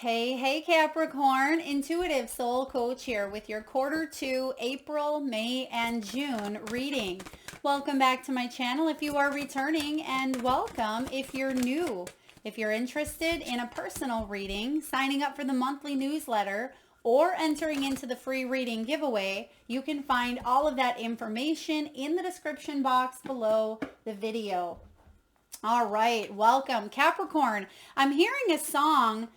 Hey Capricorn, intuitive soul coach here with your quarter two, April, May, and June reading. Welcome back to my channel if you are returning, and welcome if you're new. If you're interested in a personal reading, signing up for the monthly newsletter, or entering into the free reading giveaway, you can find all of that information in the description box below the video. All right, welcome Capricorn. I'm hearing a song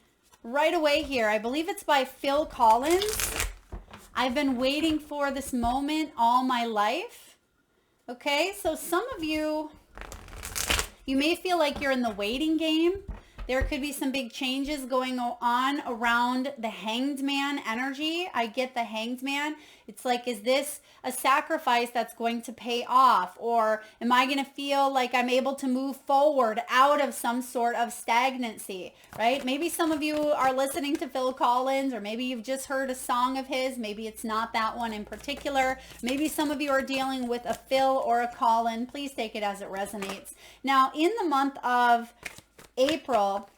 right away here. I believe it's by Phil Collins. I've been waiting for this moment all my life. Okay, so some of you may feel like you're in the waiting game. There could be some big changes going on around the Hanged Man energy. I get the Hanged Man. It's like, is this a sacrifice that's going to pay off? Or am I going to feel like I'm able to move forward out of some sort of stagnancy, right? Maybe some of you are listening to Phil Collins, or maybe you've just heard a song of his. Maybe it's not that one in particular. Maybe some of you are dealing with a Phil or a Colin. Please take it as it resonates. Now, in the month of April,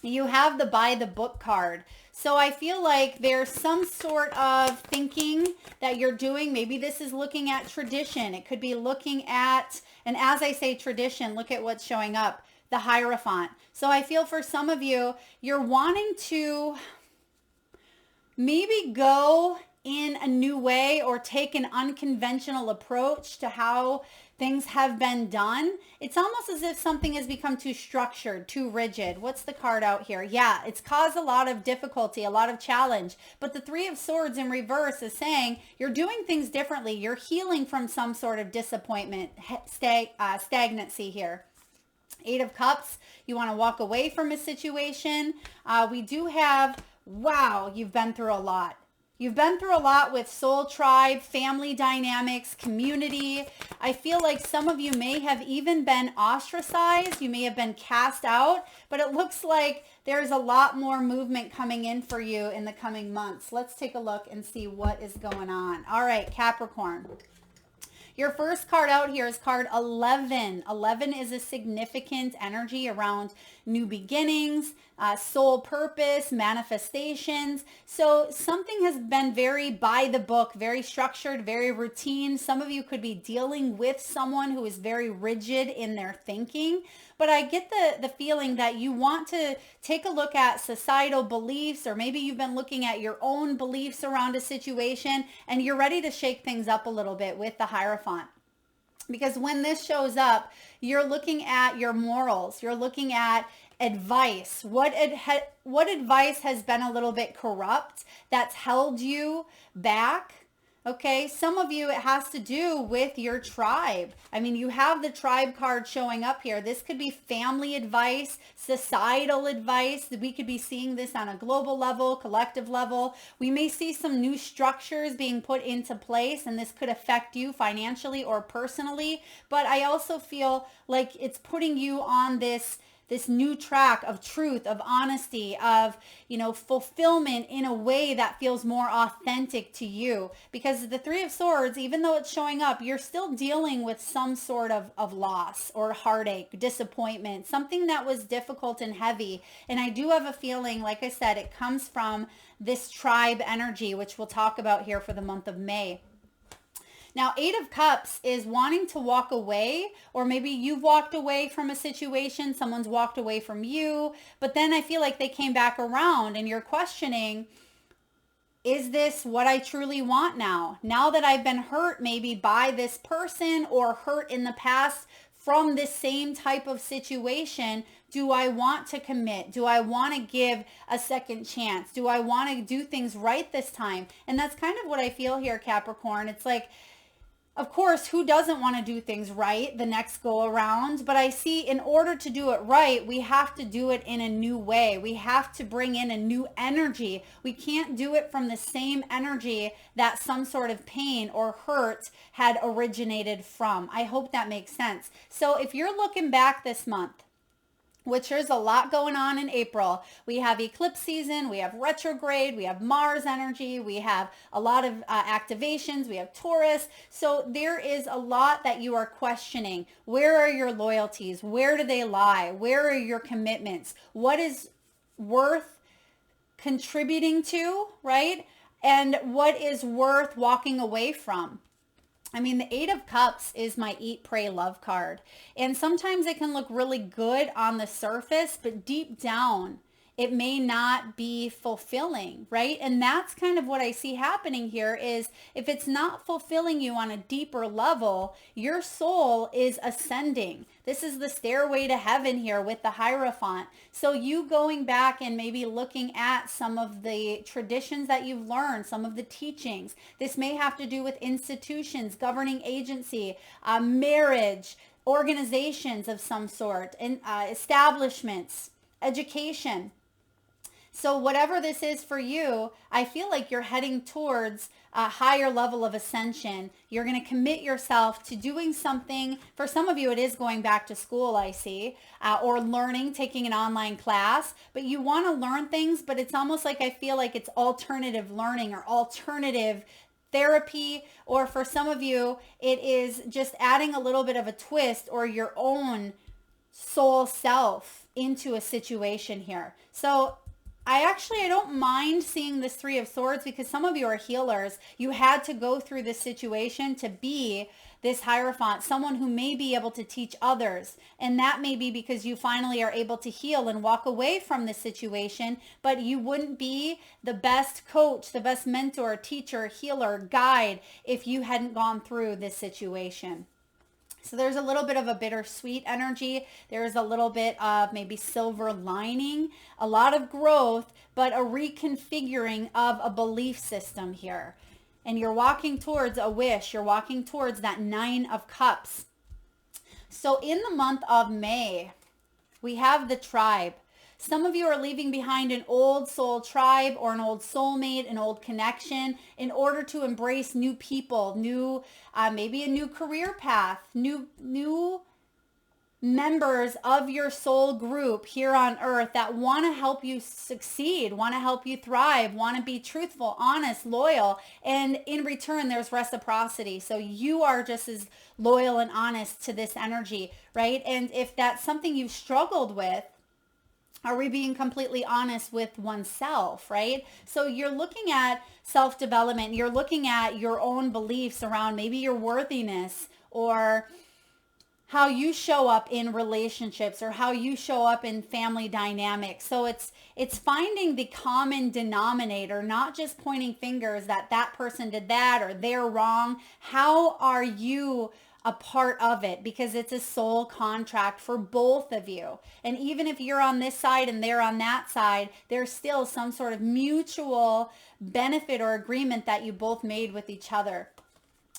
you have the by the book card. So I feel like there's some sort of thinking that you're doing. Maybe this is looking at tradition. It could be looking at, and as I say tradition, look at what's showing up, the Hierophant. So I feel for some of you, you're wanting to maybe go in a new way or take an unconventional approach to how things have been done. It's almost as if something has become too structured, too rigid. What's the card out here? Yeah, it's caused a lot of difficulty, a lot of challenge. But the Three of Swords in reverse is saying you're doing things differently. You're healing from some sort of disappointment, stagnancy here. Eight of Cups, you want to walk away from a situation. We do have, wow, you've been through a lot. You've been through a lot with soul tribe, family dynamics, community. I feel like some of you may have even been ostracized. You may have been cast out, but it looks like there's a lot more movement coming in for you in the coming months. Let's take a look and see what is going on. All right, Capricorn. Your first card out here is card 11. 11 is a significant energy around new beginnings, soul purpose, manifestations. So something has been very by the book, very structured, very routine. Some of you could be dealing with someone who is very rigid in their thinking. But I get the feeling that you want to take a look at societal beliefs, or maybe you've been looking at your own beliefs around a situation and you're ready to shake things up a little bit with the Hierophant. Because when this shows up, you're looking at your morals. You're looking at advice. What advice has been a little bit corrupt that's held you back? Okay, some of you, it has to do with your tribe. I mean, you have the tribe card showing up here. This could be family advice, societal advice. We could be seeing this on a global level, collective level. We may see some new structures being put into place, and this could affect you financially or personally. But I also feel like it's putting you on this new track of truth, of honesty, of, fulfillment in a way that feels more authentic to you. Because the Three of Swords, even though it's showing up, you're still dealing with some sort of loss or heartache, disappointment, something that was difficult and heavy. And I do have a feeling, like I said, it comes from this tribe energy, which we'll talk about here for the month of May. Now, Eight of Cups is wanting to walk away, or maybe you've walked away from a situation, someone's walked away from you, but then I feel like they came back around and you're questioning, is this what I truly want now? Now that I've been hurt maybe by this person or hurt in the past from this same type of situation, do I want to commit? Do I want to give a second chance? Do I want to do things right this time? And that's kind of what I feel here, Capricorn. It's like, of course, who doesn't want to do things right the next go around? But I see in order to do it right, we have to do it in a new way. We have to bring in a new energy. We can't do it from the same energy that some sort of pain or hurt had originated from. I hope that makes sense. So if you're looking back this month, which there's a lot going on in April. We have eclipse season, we have retrograde, we have Mars energy, we have a lot of activations, we have Taurus. So there is a lot that you are questioning. Where are your loyalties? Where do they lie? Where are your commitments? What is worth contributing to, right? And what is worth walking away from. I mean, the Eight of Cups is my eat, pray, love card. And sometimes it can look really good on the surface, but deep down, it may not be fulfilling, right? And that's kind of what I see happening here is if it's not fulfilling you on a deeper level, your soul is ascending. This is the stairway to heaven here with the Hierophant. So you going back and maybe looking at some of the traditions that you've learned, some of the teachings. This may have to do with institutions, governing agency, marriage, organizations of some sort, and establishments, education. So whatever this is for you, I feel like you're heading towards a higher level of ascension. You're going to commit yourself to doing something. For some of you, it is going back to school, I see, or learning, taking an online class. But you want to learn things, but it's almost like I feel like it's alternative learning or alternative therapy, or for some of you, it is just adding a little bit of a twist or your own soul self into a situation here. So I don't mind seeing this Three of Swords because some of you are healers. You had to go through this situation to be this Hierophant, someone who may be able to teach others. And that may be because you finally are able to heal and walk away from the situation, but you wouldn't be the best coach, the best mentor, teacher, healer, guide if you hadn't gone through this situation. So there's a little bit of a bittersweet energy. There's a little bit of maybe silver lining, a lot of growth, but a reconfiguring of a belief system here. And you're walking towards a wish. You're walking towards that Nine of Cups. So in the month of May, we have the tribe. Some of you are leaving behind an old soul tribe or an old soulmate, an old connection in order to embrace new people, maybe a new career path, new members of your soul group here on earth that want to help you succeed, want to help you thrive, want to be truthful, honest, loyal. And in return, there's reciprocity. So you are just as loyal and honest to this energy, right? And if that's something you've struggled with, are we being completely honest with oneself, right? So you're looking at self-development. You're looking at your own beliefs around maybe your worthiness or how you show up in relationships or how you show up in family dynamics. So it's finding the common denominator, not just pointing fingers that person did that or they're wrong. How are you a part of it? Because it's a soul contract for both of you. And even if you're on this side and they're on that side, there's still some sort of mutual benefit or agreement that you both made with each other.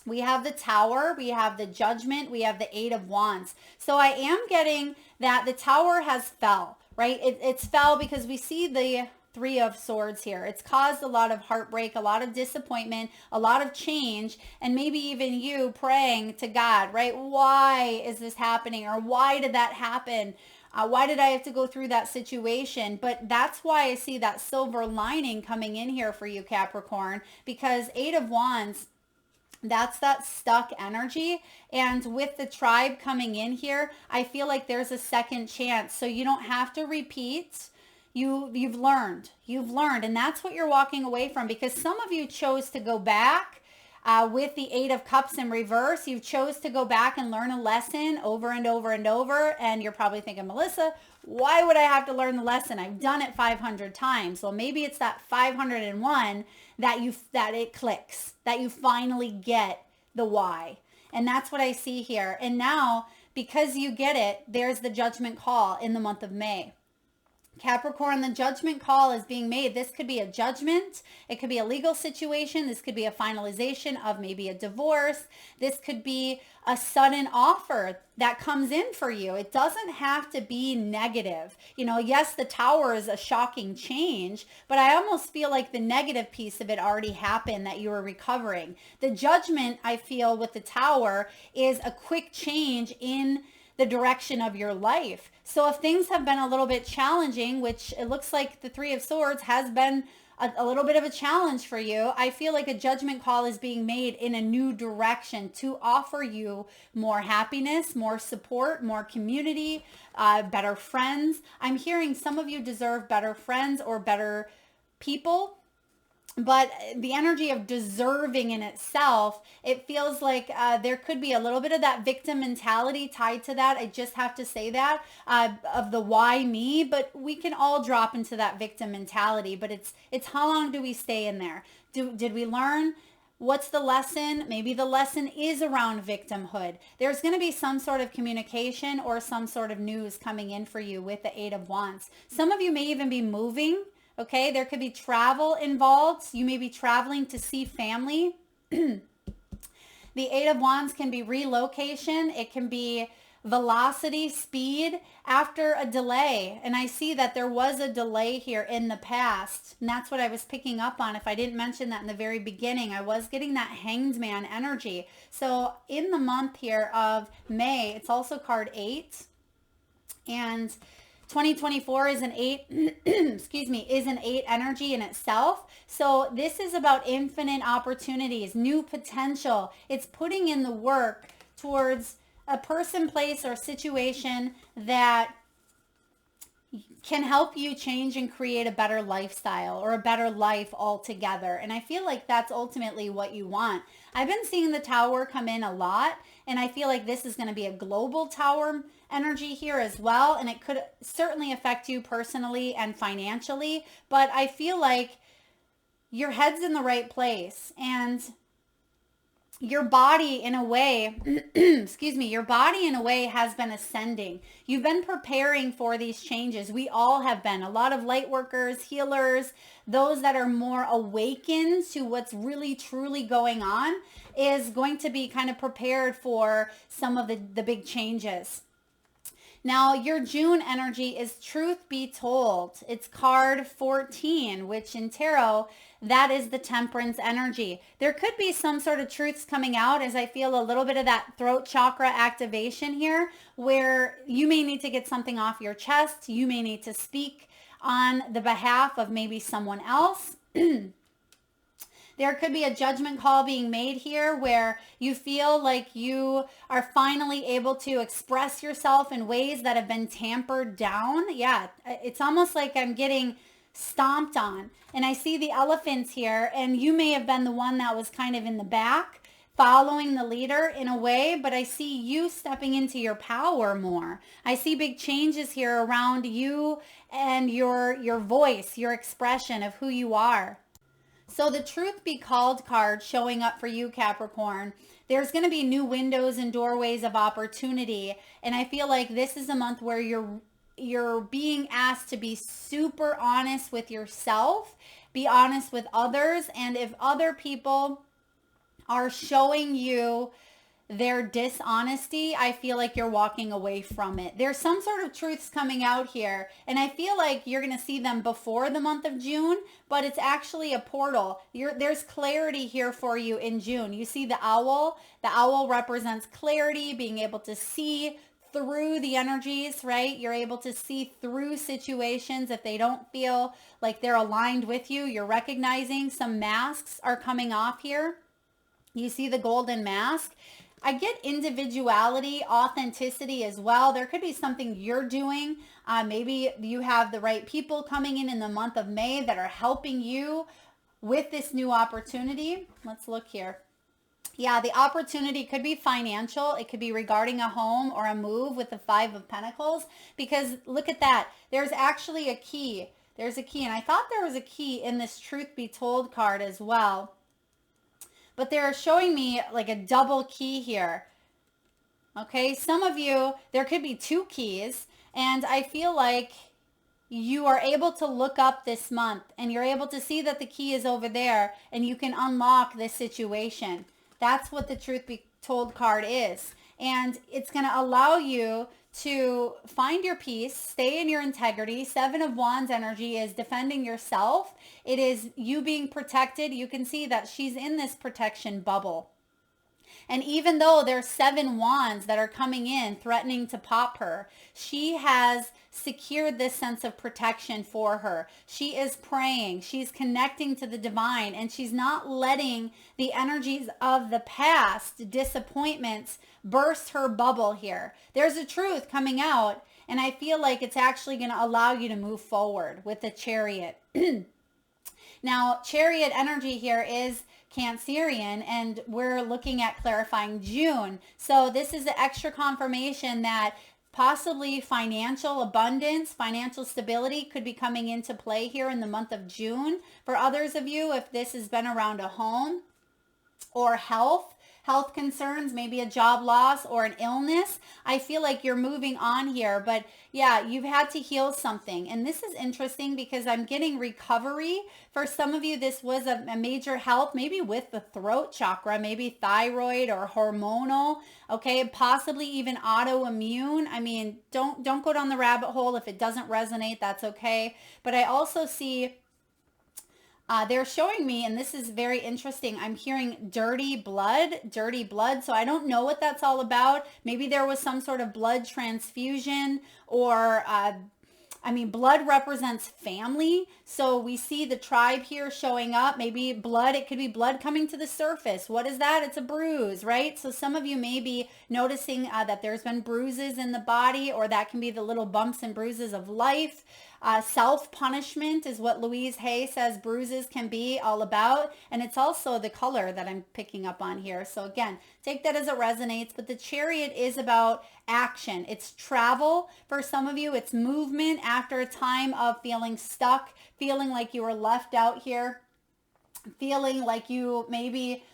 We have the Tower, we have the Judgment, we have the Eight of Wands. So I am getting that the Tower has fell, right? It's fell because we see the Three of Swords here. It's caused a lot of heartbreak, a lot of disappointment, a lot of change, and maybe even you praying to God, right? Why is this happening? Or why did that happen? Why did I have to go through that situation? But that's why I see that silver lining coming in here for you, Capricorn, because Eight of Wands, that's that stuck energy. And with the tribe coming in here, I feel like there's a second chance. So you don't have to repeat. You've learned, and that's what you're walking away from, because some of you chose to go back with the Eight of Cups in reverse. You chose to go back and learn a lesson over and over and over. And you're probably thinking, Melissa, why would I have to learn the lesson? I've done it 500 times. Well, maybe it's that 501 that it clicks, that you finally get the why. And that's what I see here. And now, because you get it, there's the judgment call in the month of May. Capricorn, the judgment call is being made. This could be a judgment. It could be a legal situation. This could be a finalization of maybe a divorce. This could be a sudden offer that comes in for you. It doesn't have to be negative. Yes, the Tower is a shocking change, but I almost feel like the negative piece of it already happened, that you were recovering. The judgment, I feel, with the Tower is a quick change in the direction of your life. So if things have been a little bit challenging, which it looks like the Three of Swords has been a little bit of a challenge for you, I feel like a judgment call is being made in a new direction to offer you more happiness, more support, more community, better friends. I'm hearing some of you deserve better friends or better people, but the energy of deserving in itself, it feels like there could be a little bit of that victim mentality tied to that. I just have to say that, of the why me, but we can all drop into that victim mentality, but it's how long do we stay in there? Did we learn? What's the lesson? Maybe the lesson is around victimhood. There's going to be some sort of communication or some sort of news coming in for you with the Eight of Wands. Some of you may even be moving. Okay, there could be travel involved. You may be traveling to see family. The Eight of Wands can be relocation. It can be velocity, speed after a delay. And I see that there was a delay here in the past. And that's what I was picking up on. If I didn't mention that in the very beginning, I was getting that Hanged Man energy. So in the month here of May, it's also card 8. And 2024 is an 8, excuse me, is an 8 energy in itself. So this is about infinite opportunities, new potential. It's putting in the work towards a person, place, or situation that can help you change and create a better lifestyle or a better life altogether. And I feel like that's ultimately what you want. I've been seeing the Tower come in a lot, and I feel like this is going to be a global Tower energy here as well. And it could certainly affect you personally and financially, but I feel like your head's in the right place, and your body in a way, excuse me, your body in a way has been ascending. You've been preparing for these changes. We all have been. A lot of light workers, healers, those that are more awakened to what's really truly going on is going to be kind of prepared for some of the big changes. Now, your June energy is Truth Be Told. It's card 14, which in tarot, that is the Temperance energy. There could be some sort of truths coming out, as I feel a little bit of that throat chakra activation here, where you may need to get something off your chest. You may need to speak on the behalf of maybe someone else. There could be a judgment call being made here where you feel like you are finally able to express yourself in ways that have been tampered down. Yeah, it's almost like I'm getting stomped on. And I see the elephants here, and you may have been the one that was kind of in the back following the leader in a way, but I see you stepping into your power more. I see big changes here around you and your voice, your expression of who you are. So the Truth Be Called card showing up for you, Capricorn, there's going to be new windows and doorways of opportunity. And I feel like this is a month where you're being asked to be super honest with yourself, be honest with others. And if other people are showing you their dishonesty, I feel like you're walking away from it. There's some sort of truths coming out here, and I feel like you're going to see them before the month of June, but it's actually a portal. There's clarity here for you in June. You see the owl. The owl represents clarity, being able to see through the energies, right? You're able to see through situations if they don't feel like they're aligned with you. You're recognizing some masks are coming off here. You see the golden mask. I get individuality, authenticity as well. There could be something you're doing. Maybe you have the right people coming in the month of May that are helping you with this new opportunity. Let's look here. Yeah, the opportunity could be financial. It could be regarding a home or a move with the Five of Pentacles, because look at that. There's actually a key. There's a key, and I thought there was a key in this Truth Be Told card as well. But they're showing me like a double key here. Okay, some of you, there could be two keys, and I feel like you are able to look up this month and you're able to see that the key is over there and you can unlock this situation. That's what the Truth Be Told card is. And it's going to allow you to find your peace, stay in your integrity. Seven of Wands energy is defending yourself. It is you being protected. You can see that she's in this protection bubble. And even though there's 7 wands that are coming in threatening to pop her, she has secured this sense of protection for her. She is praying. She's connecting to the divine, and she's not letting the energies of the past, disappointments, burst her bubble here. There's a truth coming out, and I feel like it's actually going to allow you to move forward with the Chariot. Now, Chariot energy here is Cancerian, and we're looking at clarifying June. So this is the extra confirmation that possibly financial abundance, financial stability could be coming into play here in the month of June. For others of you, if this has been around a home or health concerns, maybe a job loss or an illness, I feel like you're moving on here. But yeah, you've had to heal something. And this is interesting because I'm getting recovery. For some of you, this was a major health, maybe with the throat chakra, maybe thyroid or hormonal, okay, possibly even autoimmune. I mean, don't go down the rabbit hole. If it doesn't resonate, that's okay. But I also see they're showing me, and this is very interesting, I'm hearing dirty blood. So I don't know what that's all about. Maybe there was some sort of blood transfusion, or blood represents family. So we see the tribe here showing up. Maybe blood, it could be blood coming to the surface. What is that? It's a bruise, right? So some of you may be noticing that there's been bruises in the body, or that can be the little bumps and bruises of life. Self-punishment is what Louise Hay says bruises can be all about. And it's also the color that I'm picking up on here. So again, take that as it resonates. But the Chariot is about action. It's travel. For some of you, it's movement after a time of feeling stuck, feeling like you were left out here, feeling like you maybe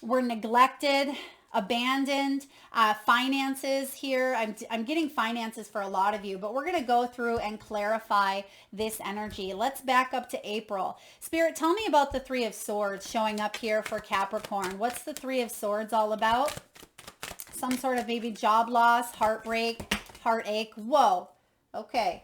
were neglected, abandoned. Finances here, I'm getting finances for a lot of you, but we're going to go through and clarify this energy. Let's back up to April. Spirit, tell me about the Three of Swords showing up here for Capricorn. What's the Three of Swords all about? Some sort of maybe job loss, heartbreak, heartache. Whoa. Okay.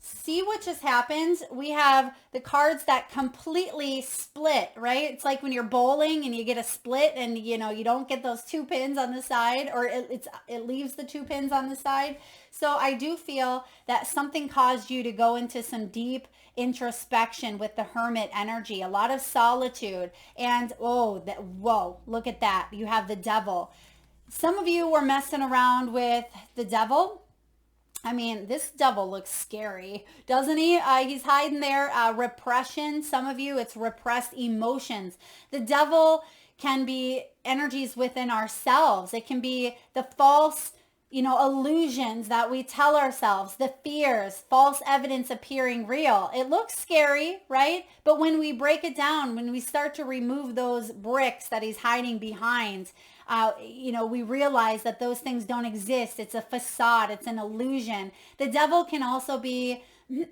See what just happened? We have the cards that completely split, right? It's like when you're bowling and you get a split and you don't get those 2 pins on the side, or it leaves the 2 pins on the side. So I do feel that something caused you to go into some deep introspection with the Hermit energy, a lot of solitude, and whoa, look at that. You have the Devil. Some of you were messing around with the Devil. I mean, this Devil looks scary, doesn't he? He's hiding there. Repression. Some of you, it's repressed emotions. The Devil can be energies within ourselves. It can be the false, illusions that we tell ourselves, the fears, false evidence appearing real. It looks scary, right? But when we break it down, when we start to remove those bricks that he's hiding behind, we realize that those things don't exist. It's a facade. It's an illusion. The Devil can also be,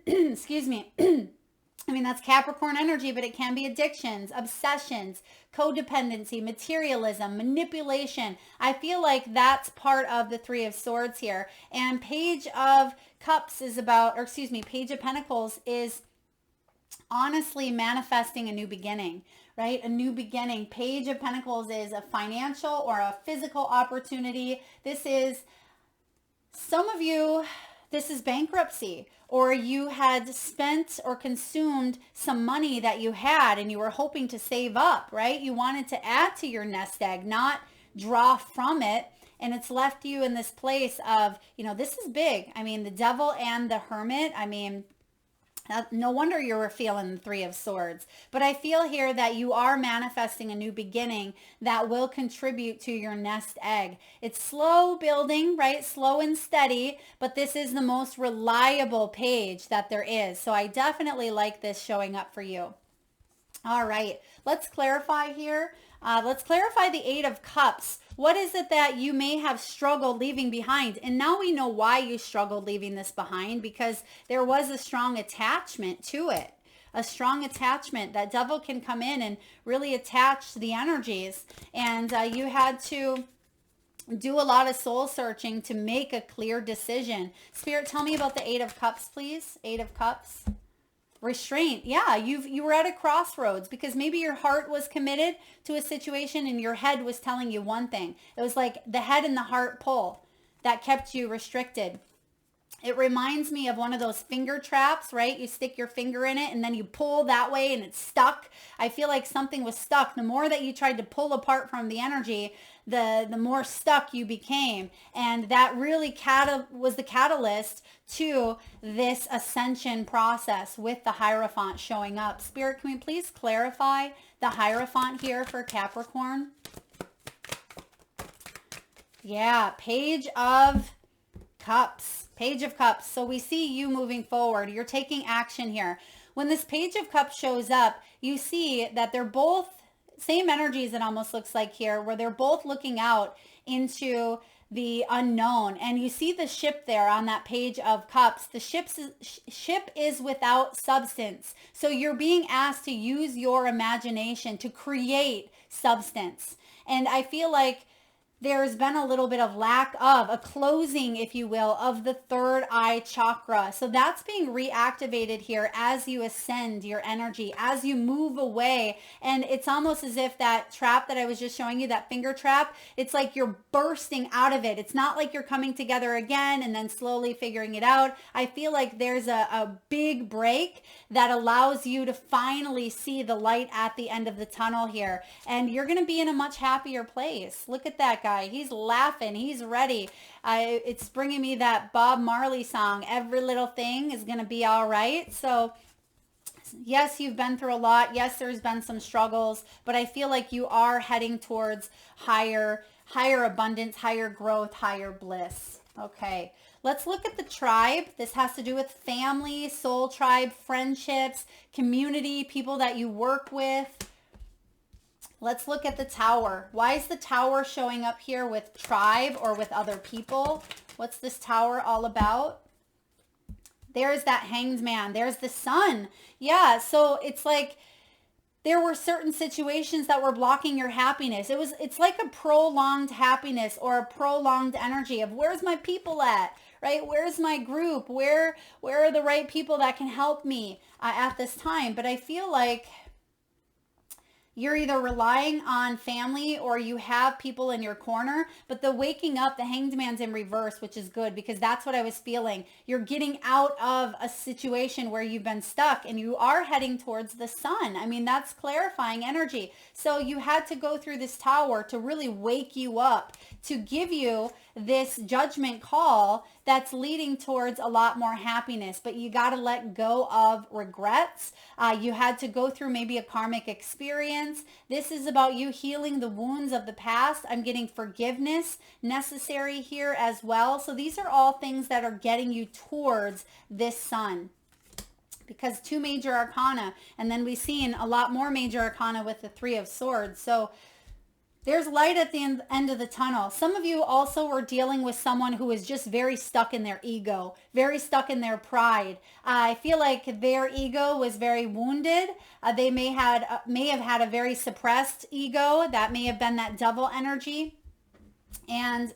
excuse me, that's Capricorn energy, but it can be addictions, obsessions, codependency, materialism, manipulation. I feel like that's part of the Three of Swords here. And Page of Cups is Page of Pentacles is honestly manifesting a new beginning, right? A new beginning. Page of Pentacles is a financial or a physical opportunity. This is, some of you, this is bankruptcy, or you had spent or consumed some money that you had and you were hoping to save up, right? You wanted to add to your nest egg, not draw from it. And it's left you in this place of, this is big. The Devil and the Hermit, no wonder you were feeling the Three of Swords. But I feel here that you are manifesting a new beginning that will contribute to your nest egg. It's slow building, right? Slow and steady, but this is the most reliable page that there is. So I definitely like this showing up for you. All right, let's clarify here. Let's clarify the Eight of Cups. What is it that you may have struggled leaving behind? And now we know why you struggled leaving this behind, because there was a strong attachment to it. A strong attachment. That Devil can come in and really attach the energies. And you had to do a lot of soul searching to make a clear decision. Spirit, tell me about the Eight of Cups, please. Eight of Cups. Restraint. Yeah, you were at a crossroads because maybe your heart was committed to a situation and your head was telling you one thing. It was like the head and the heart pull that kept you restricted. It reminds me of one of those finger traps, right? You stick your finger in it and then you pull that way and it's stuck. I feel like something was stuck. The more that you tried to pull apart from the energy, the more stuck you became. And that really was the catalyst to this ascension process with the Hierophant showing up. Spirit, can we please clarify the Hierophant here for Capricorn? Yeah, Page of Cups. Page of Cups. So we see you moving forward. You're taking action here. When this Page of Cups shows up, you see that they're both same energies, it almost looks like here, where they're both looking out into the unknown. And you see the ship there on that Page of Cups. The ship is without substance. So you're being asked to use your imagination to create substance. And I feel like there's been a little bit of lack of a closing, if you will, of the third eye chakra. So that's being reactivated here as you ascend your energy, as you move away. And it's almost as if that trap that I was just showing you, that finger trap, it's like you're bursting out of it. It's not like you're coming together again and then slowly figuring it out. I feel like there's a big break that allows you to finally see the light at the end of the tunnel here. And you're going to be in a much happier place. Look at that guy. He's laughing. He's ready. It's bringing me that Bob Marley song, Every Little Thing is going to be all right. So yes, you've been through a lot. Yes, there's been some struggles, but I feel like you are heading towards higher abundance, higher growth, higher bliss. Okay. Let's look at the tribe. This has to do with family, soul tribe, friendships, community, people that you work with. Let's look at the Tower. Why is the Tower showing up here with tribe or with other people? What's this Tower all about? There's that Hanged Man. There's the Sun. Yeah, so it's like there were certain situations that were blocking your happiness. It's like a prolonged happiness or a prolonged energy of where's my people at, right? Where's my group? Where are the right people that can help me at this time? But I feel like you're either relying on family or you have people in your corner, but the waking up, the Hanged Man's in reverse, which is good because that's what I was feeling. You're getting out of a situation where you've been stuck and you are heading towards the sun. I mean, that's clarifying energy. So you had to go through this Tower to really wake you up, to give you this judgment call that's leading towards a lot more happiness, but you got to let go of regrets. You had to go through maybe a karmic experience. This is about you healing the wounds of the past. I'm getting forgiveness necessary here as well. So these are all things that are getting you towards this sun. Because 2 major arcana, and then we've seen a lot more major arcana with the 3 of Swords. So there's light at the end of the tunnel. Some of you also were dealing with someone who is just very stuck in their ego, very stuck in their pride. I feel like their ego was very wounded. They may have had a very suppressed ego. That may have been that devil energy. And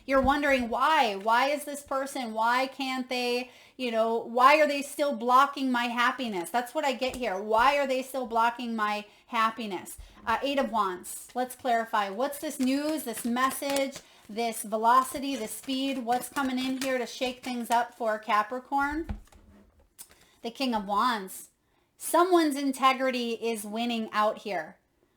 you're wondering why? Why is this person? Why can't they, why are they still blocking my happiness? That's what I get here. Why are they still blocking my happiness? 8 of Wands. Let's clarify. What's this news, this message, this velocity, this speed? What's coming in here to shake things up for Capricorn? The King of Wands. Someone's integrity is winning out here.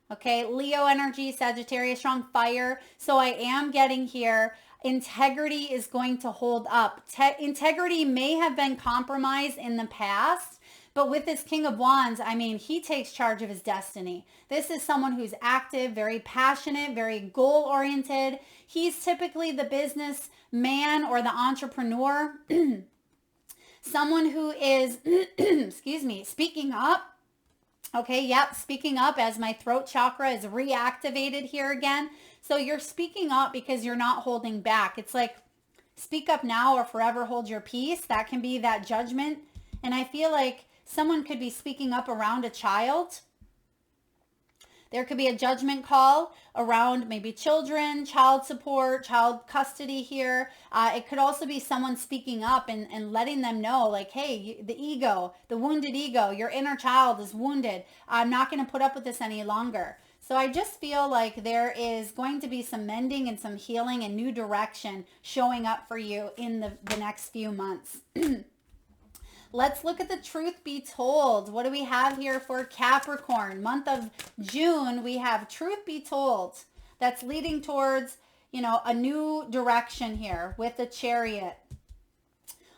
Okay, Leo energy, Sagittarius, strong fire. So I am getting here. Integrity is going to hold up. Integrity may have been compromised in the past, but with this King of Wands, I mean, he takes charge of his destiny. This is someone who's active, very passionate, very goal-oriented. He's typically the businessman or the entrepreneur. Someone who is, excuse me, speaking up. Okay, yep, speaking up as my throat chakra is reactivated here again. So you're speaking up because you're not holding back. It's like, speak up now or forever hold your peace. That can be that judgment. And I feel like someone could be speaking up around a child. There could be a judgment call around maybe children, child support, child custody here. It could also be someone speaking up and letting them know like, hey, the ego, the wounded ego, your inner child is wounded. I'm not going to put up with this any longer. So I just feel like there is going to be some mending and some healing and new direction showing up for you in the next few months. Let's look at the truth be told. What do we have here for Capricorn? Month of June, we have truth be told. that's leading towards, you know, a new direction here with the Chariot.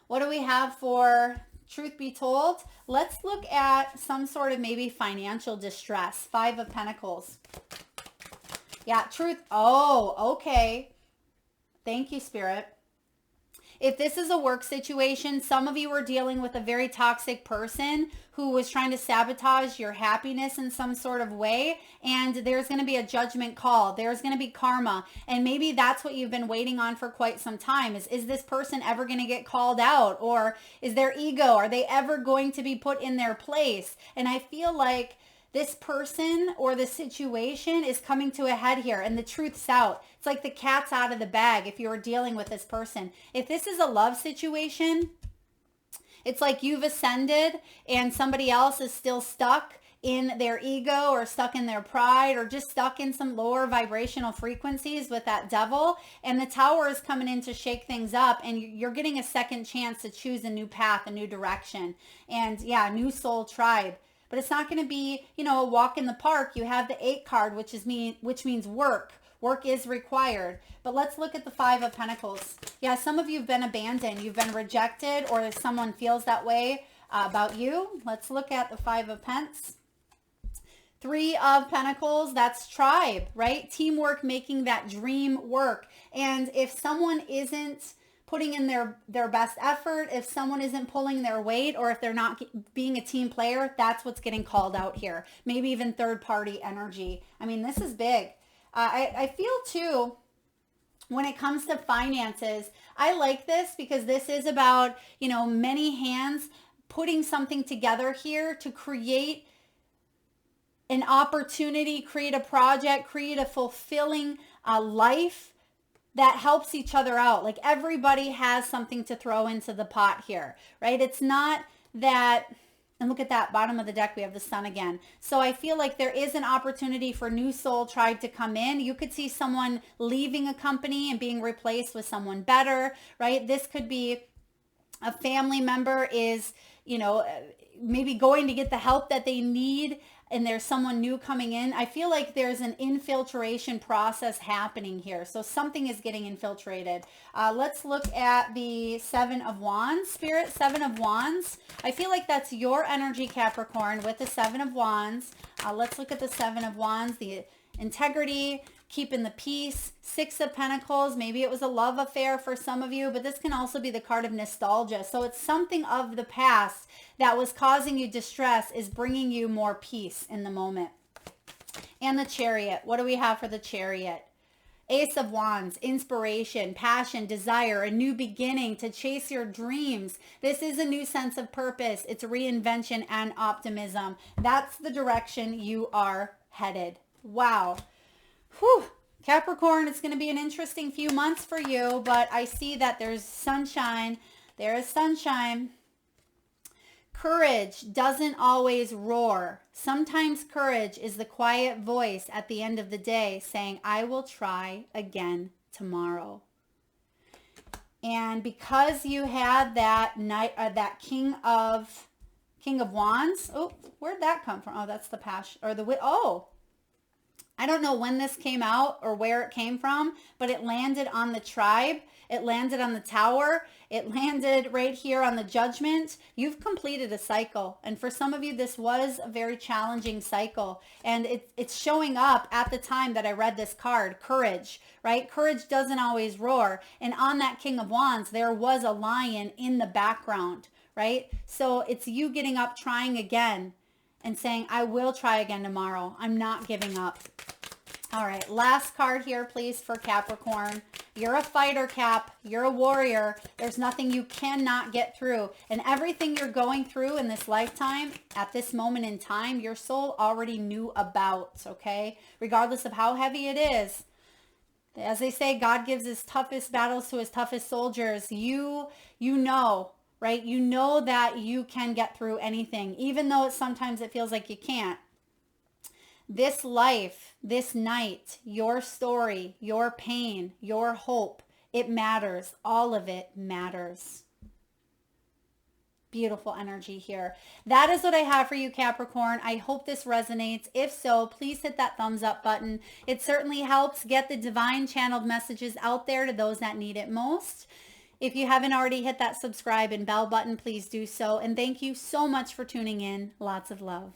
What do we have for truth be told? Let's look at some sort of maybe financial distress. 5 of Pentacles. Yeah, truth. Oh, okay. Thank you, Spirit. If this is a work situation, some of you are dealing with a very toxic person who was trying to sabotage your happiness in some sort of way. And there's going to be a judgment call. There's going to be karma. And maybe that's what you've been waiting on for quite some time is this person ever going to get called out? Or is their ego, are they ever going to be put in their place? And I feel like this person or the situation is coming to a head here and the truth's out. It's like the cat's out of the bag if you're dealing with this person. If this is a love situation, it's like you've ascended and somebody else is still stuck in their ego or stuck in their pride or just stuck in some lower vibrational frequencies with that devil. And the Tower is coming in to shake things up and you're getting a second chance to choose a new path, a new direction. And yeah, new soul tribe. But it's not going to be, you know, a walk in the park. You have the 8 card, which means work. Work is required. But let's look at the 5 of Pentacles. Yeah, some of you have been abandoned. You've been rejected or someone feels that way about you. Let's look at the 5 of Pents. 3 of Pentacles, that's tribe, right? Teamwork, making that dream work. And if someone isn't putting in their best effort, if someone isn't pulling their weight, or if they're not being a team player, that's what's getting called out here. Maybe even third party energy. I mean, this is big. I feel too, when it comes to finances, I like this because this is about, you know, many hands putting something together here to create an opportunity, create a project, create a fulfilling life that helps each other out. Like everybody has something to throw into the pot here, right? It's not that, and look at that bottom of the deck, we have the Sun again. So I feel like there is an opportunity for new soul tribe to come in. You could see someone leaving a company and being replaced with someone better, right? This could be a family member is, you know, maybe going to get the help that they need and there's someone new coming in. I feel like there's an infiltration process happening here. So something is getting infiltrated. Let's look at the 7 of Wands, Spirit, 7 of Wands. I feel like that's your energy, Capricorn, with the 7 of Wands. Let's look at the 7 of Wands, the integrity, keeping the peace. 6 of Pentacles, maybe it was a love affair for some of you, but this can also be the card of nostalgia. So it's something of the past that was causing you distress is bringing you more peace in the moment. And the Chariot, what do we have for the Chariot? Ace of Wands, inspiration, passion, desire, a new beginning to chase your dreams. This is a new sense of purpose. It's reinvention and optimism. That's the direction you are headed. Wow. Whew. Capricorn, it's going to be an interesting few months for you, but I see that there's sunshine. There is sunshine. Courage doesn't always roar. Sometimes courage is the quiet voice at the end of the day saying, I will try again tomorrow. And because you had that that King of Wands, oh, where'd that come from? Oh, that's the passion or the oh. I don't know when this came out or where it came from, but it landed on the tribe. It landed on the Tower. It landed right here on the Judgment. You've completed a cycle. And for some of you, this was a very challenging cycle. And it's showing up at the time that I read this card, courage, right? Courage doesn't always roar. And on that King of Wands, there was a lion in the background, right? So it's you getting up, trying again, and saying, I will try again tomorrow. I'm not giving up. All right, last card here, please, for Capricorn. You're a fighter, Cap. You're a warrior. There's nothing you cannot get through. And everything you're going through in this lifetime, at this moment in time, your soul already knew about, okay? Regardless of how heavy it is. As they say, God gives his toughest battles to his toughest soldiers. You know, right? You know that you can get through anything, even though sometimes it feels like you can't. This life, this night, your story, your pain, your hope, it matters. All of it matters. Beautiful energy here. That is what I have for you, Capricorn. I hope this resonates. If so, please hit that thumbs up button. It certainly helps get the divine channeled messages out there to those that need it most. If you haven't already hit that subscribe and bell button, please do so. And thank you so much for tuning in. Lots of love.